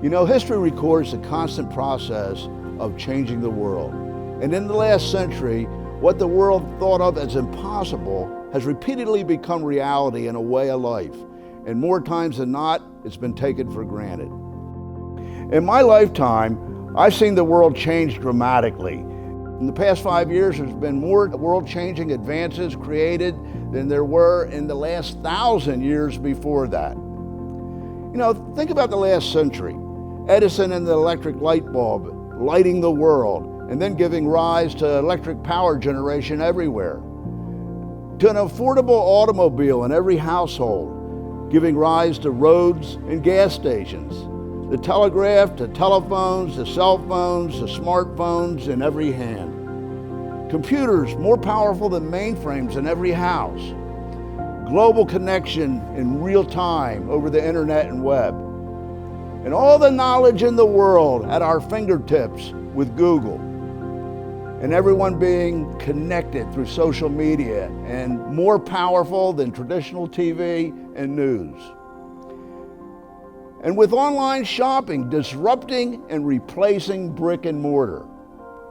You know, history records the constant process of changing the world. And in the last century, what the world thought of as impossible has repeatedly become reality and a way of life. And more times than not, it's been taken for granted. In my lifetime, I've seen the world change dramatically. In the past 5 years, there's been more world-changing advances created than there were in the last 1,000 years before that. You know, think about the last century. Edison and the electric light bulb lighting the world and then giving rise to electric power generation everywhere. To an affordable automobile in every household, giving rise to roads and gas stations. The telegraph, to telephones, to cell phones, to smartphones in every hand. Computers more powerful than mainframes in every house. Global connection in real time over the internet and web. And all the knowledge in the world at our fingertips with Google. And everyone being connected through social media and more powerful than traditional TV and news. And with online shopping disrupting and replacing brick and mortar.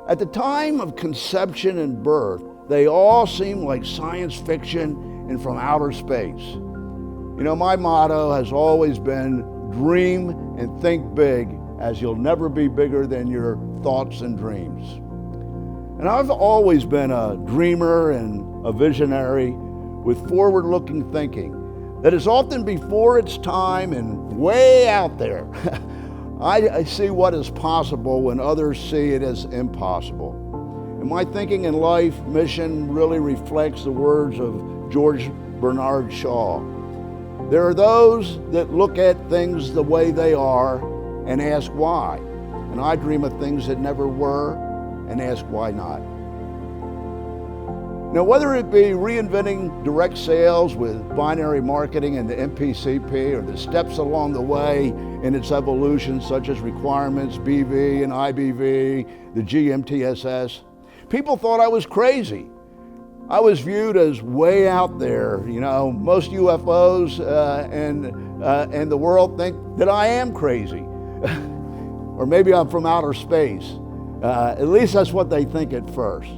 At the time of conception and birth, they all seem like science fiction and from outer space. You know, my motto has always been dream and think big, as you'll never be bigger than your thoughts and dreams. And I've always been a dreamer and a visionary with forward-looking thinking that is often before its time and way out there. I see what is possible when others see it as impossible. And my thinking in life mission really reflects the words of George Bernard Shaw. There are those that look at things the way they are and ask why. And I dream of things that never were and ask why not. Now, whether it be reinventing direct sales with binary marketing and the MPCP, or the steps along the way in its evolution, such as requirements, BV and IBV, the GMTSS, people thought I was crazy. I was viewed as way out there. You know, most UFOs and the world think that I am crazy. Or maybe I'm from outer space. At least that's what they think at first.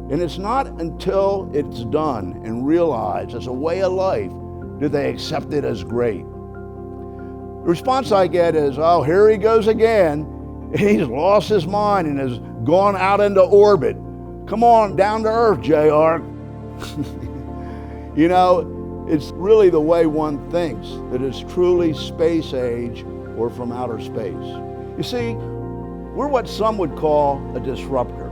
And it's not until it's done and realized as a way of life do they accept it as great. The response I get is, oh, here he goes again. He's lost his mind and has gone out into orbit. Come on, down to earth, JR. You know, it's really the way one thinks that is truly space age or from outer space. You see, we're what some would call a disruptor.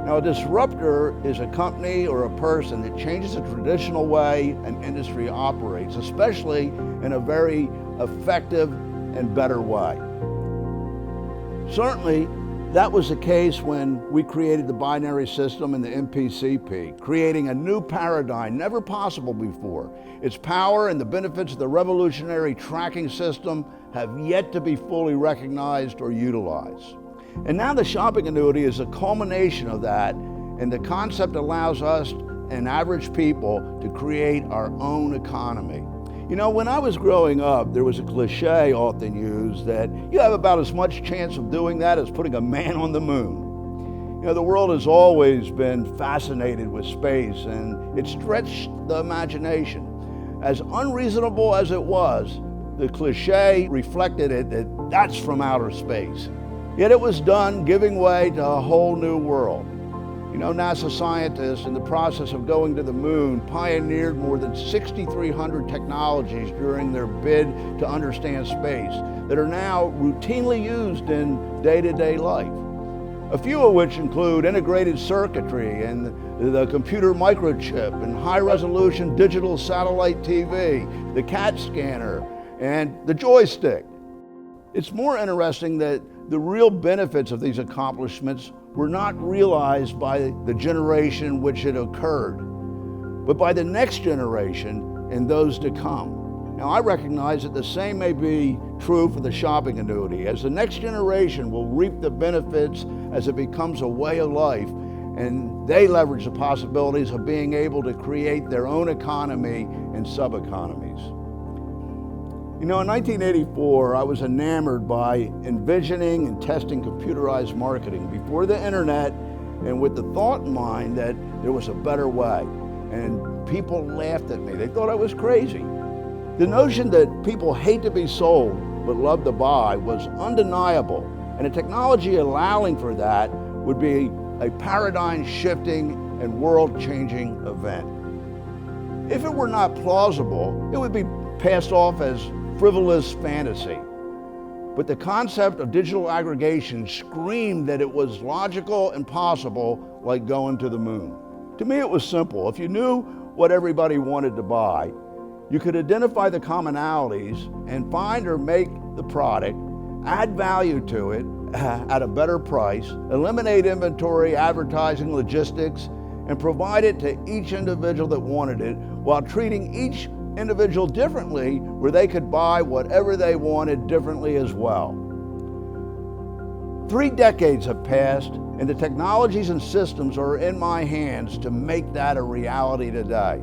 Now, a disruptor is a company or a person that changes the traditional way an industry operates, especially in a very effective and better way. Certainly, that was the case when we created the binary system and the MPCP, creating a new paradigm never possible before. Its power and the benefits of the revolutionary tracking system have yet to be fully recognized or utilized. And now the shopping annuity is a culmination of that, and the concept allows us and average people to create our own economy. You know, when I was growing up, there was a cliche often used that you have about as much chance of doing that as putting a man on the moon. You know, the world has always been fascinated with space, and it stretched the imagination. As unreasonable as it was, the cliche reflected it that that's from outer space. Yet it was done giving way to a whole new world. You know, NASA scientists in the process of going to the moon pioneered more than 6,300 technologies during their bid to understand space that are now routinely used in day-to-day life. A few of which include integrated circuitry and the computer microchip and high-resolution digital satellite TV, the CAT scanner, and the joystick. It's more interesting that the real benefits of these accomplishments were not realized by the generation which it occurred, but by the next generation and those to come. Now, I recognize that the same may be true for the shopping annuity, as the next generation will reap the benefits as it becomes a way of life, and they leverage the possibilities of being able to create their own economy and sub-economies. You know, in 1984, I was enamored by envisioning and testing computerized marketing before the internet, and with the thought in mind that there was a better way. And people laughed at me. They thought I was crazy. The notion that people hate to be sold but love to buy was undeniable, and a technology allowing for that would be a paradigm-shifting and world-changing event. If it were not plausible, it would be passed off as frivolous fantasy. But the concept of digital aggregation screamed that it was logical and possible, like going to the moon. To me, it was simple. If you knew what everybody wanted to buy, you could identify the commonalities and find or make the product, add value to it at a better price, eliminate inventory, advertising, logistics, and provide it to each individual that wanted it, while treating each individual differently, where they could buy whatever they wanted differently as well. 3 decades have passed, and the technologies and systems are in my hands to make that a reality today.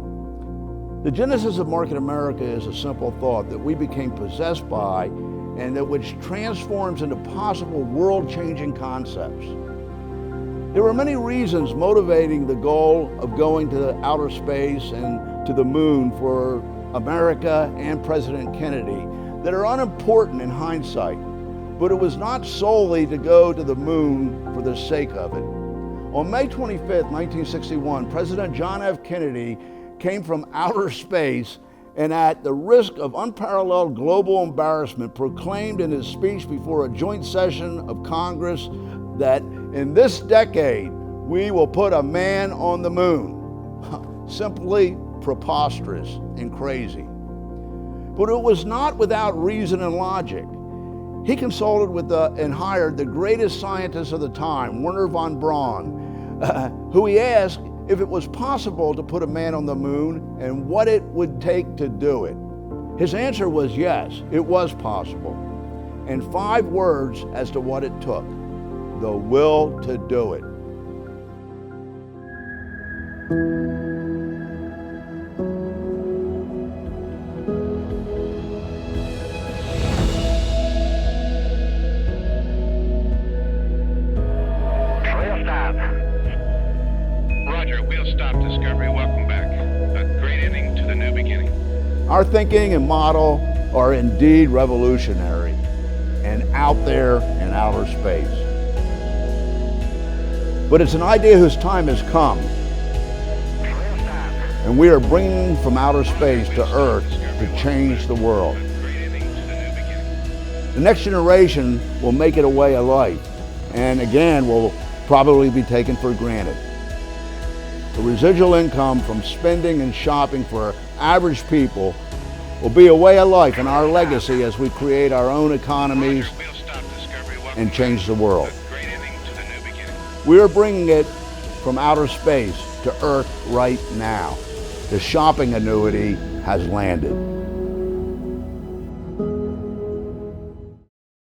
The genesis of Market America is a simple thought that we became possessed by, and that which transforms into possible world-changing concepts. There were many reasons motivating the goal of going to outer space and to the moon for America and President Kennedy that are unimportant in hindsight, but it was not solely to go to the moon for the sake of it. On May 25th, 1961, President John F. Kennedy came from outer space and, at the risk of unparalleled global embarrassment, proclaimed in his speech before a joint session of Congress that in this decade we will put a man on the moon. Simply preposterous and crazy. But it was not without reason and logic. He consulted with and hired the greatest scientist of the time, Wernher von Braun, who he asked if it was possible to put a man on the moon and what it would take to do it. His answer was yes, it was possible, and 5 words as to what it took: the will to do it. Our thinking and model are indeed revolutionary and out there in outer space. But it's an idea whose time has come, and we are bringing from outer space to Earth to change the world. The next generation will make it a way of life, and again will probably be taken for granted. The residual income from spending and shopping for average people will be a way of life and our legacy as we create our own economies and change the world. We are bringing it from outer space to Earth right now. The shopping annuity has landed.